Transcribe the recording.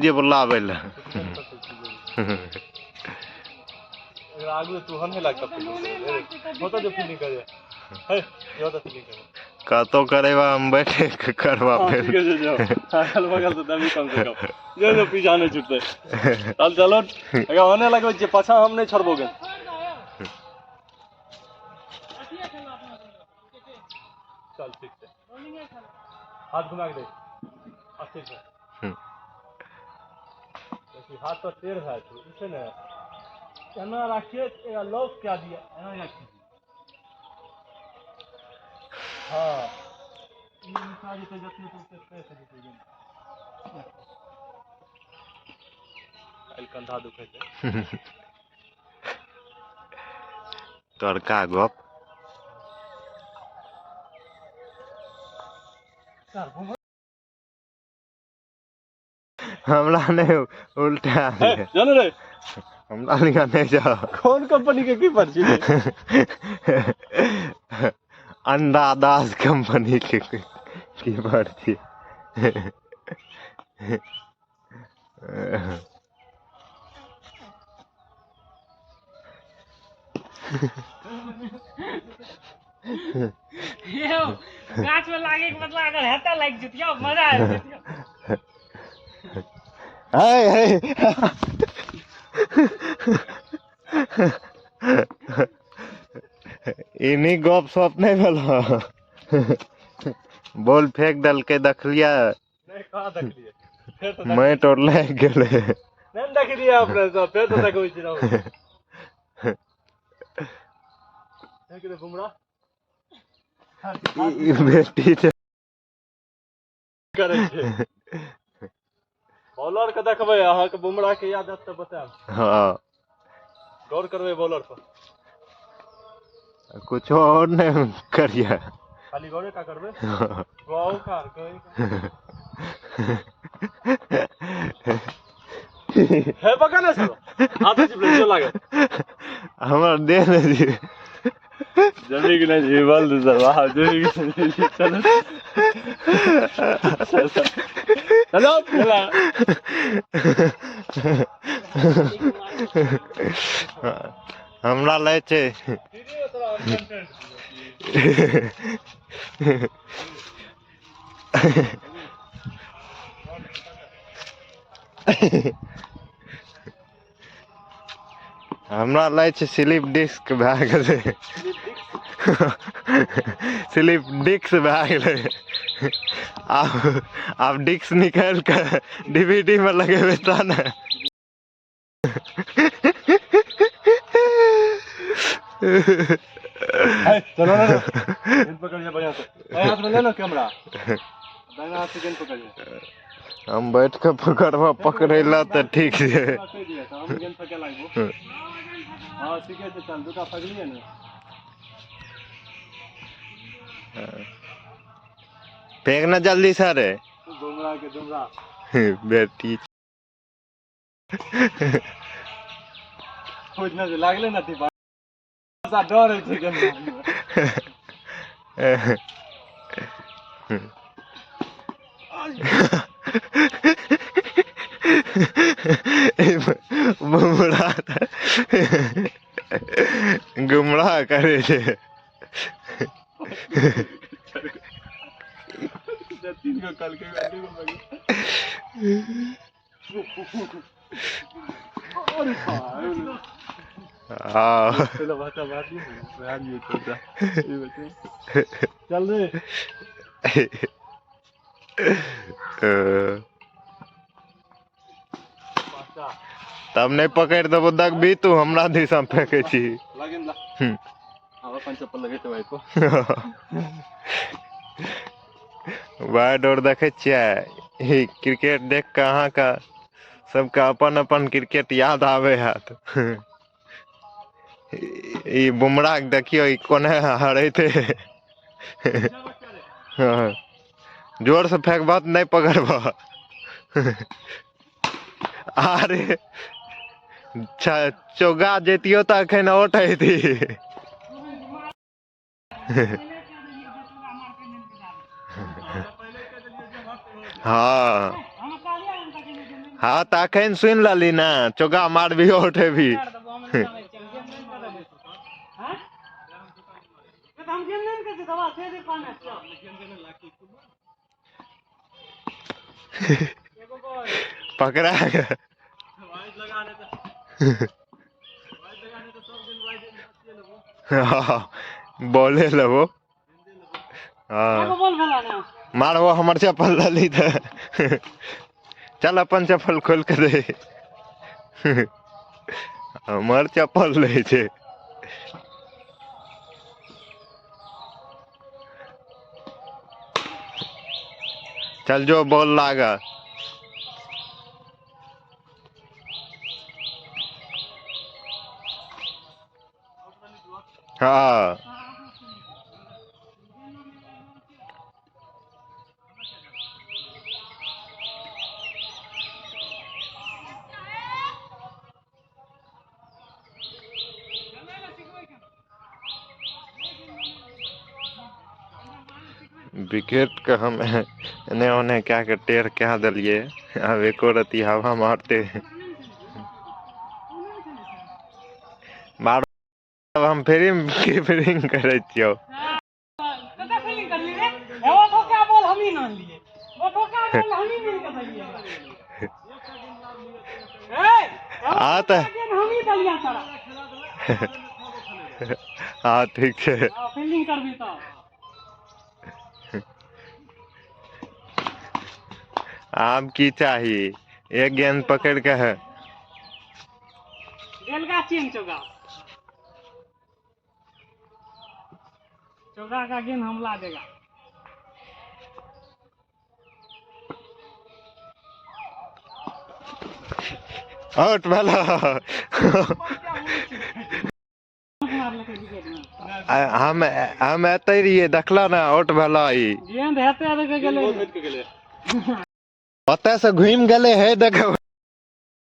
जे बुलावे ला आगू तू हमें लगता होता जो फीलिंग करे है ये होता फीलिंग करे कतो करेवा हम बैठे करवा पे ठीक है जो अगल बगल तो दमी कम से कम जो पीछा नहीं छूटते चल चलो अगर होने लगे जे पाछा हम नहीं छोड़बोगे चल ठीक है हाथ घुमा के दे अच्छे से हाथ तो टेढ़ है इसे ना एना रखिए लॉक क्या दिया एना रखिए हाँ ये सारी तो जतने तो पैसे देते कंधा दुखे छे तोर का गप हमरा नहीं उल्टा जानो रे हमरा लिखा नहीं जाओ कौन कंपनी के की पर्ची अंडा दास कंपनी के की पर्ची यो गाछ में लागे के मतलब अगर हेता लाग जतियो मजा आ जतियो हाय इन्हीं गप सप नहीं भेल बॉल फेंक दल के देखलिया नहीं कहां देखलिए फिर तो मैं तो लग गेले नहीं देख लिया आपने तो फिर तो देखो इसी रहो है कि बुमरा ई बेटी छे करे छे बॉलर के देखबे अहाँ के बुमरा के याद आत त बताएब हां गौर करबे बॉलर पर कुछ और नहीं करिए खाली गौरे का करबे गौ कार है पका ना सर हाथ से ब्लेड लागे हमर दे दे जल्दी कि नहीं बोल दे सर वाह जल्दी कि चलो चलो चला हमरा ले छे हमरा ले छे स्लिप डिस्क भए गेलै स्लिप डिस्क भए गेलै अब डिस्क निकाल के डीवीडी में लगेबे त ना चलो ना गेंद पकड़िए बढ़िया से हाथ में ले लो कैमरा दाहिना हाथ से गेंद पकड़िए हम बैठ के पकड़वा पकड़ेला तो ठीक है हम गेंद पकड़ लागबो हां ठीक है चल दुटा पकड़िए ना फेंकना जल्दी सारे दुमरा बेटी खोजना से लागले ना ती सा डर है ठीक है बुमड़ा गुमराह करे छे तीन को कल के गाड़ी को लगे अरे भाई हाँ चलो बात ही यार ये तो ये बच्चे चल रे तब नहीं पकड़ देबो दगबी तू हमरा दिशा फेंके छी लगेन ला हां अपन चप्पल लगे तो भाई को वाइड और देखे छियै क्रिकेट देख के अहाँ का सबका अपन अपन क्रिकेट याद आवे हाथ ई बुमराह देखियो ई कोने हरे थे हाँ जोर से फेंक बात नहीं पकड़बा अरे चौगा जेतियो तो अखन उठे थी हाँ हाँ तो अखन सुन लली ना चौका मार भी उठे भी यार तो हम नहीं जाने चाहिए गेम नहीं कर देबे हां तो हम गेम नहीं करते दवा से पाने एगो बॉल पकड़ा गया। वाइड लगाने तो सब दिन वाइड लेबो हाँ, बोले लो हाँ एगो बॉल भला ना मारबो हमर चप्पल लली तो चल अपन चप्पल खोल के दे हमर चप्पल ले छे चल जो बॉल लागा हाँ विकेट का हम एने ओने क्या के टेर क्या दिलिए अब एको रती हवा मारते मार अब हम कीपिंग करे छियो कता फीलिंग कर ली रे वो तो क्या बॉल हम ही ना लिए वो तो क्या बॉल हम ही मिल के दिए ए आ तो हम ही दलिया सारा हाँ ठीक है फील्डिंग कर भी तो आम की चाहिए एक गेंद पकड़ के है बेलगा चीन चौगा चौगा का गेंद हमला देगा आउट वाला हम एते रहिए देखला ना आउट वाला ई गेंद हेते आदे के गेले भेट के गेले ओते से घूम गेले है देखो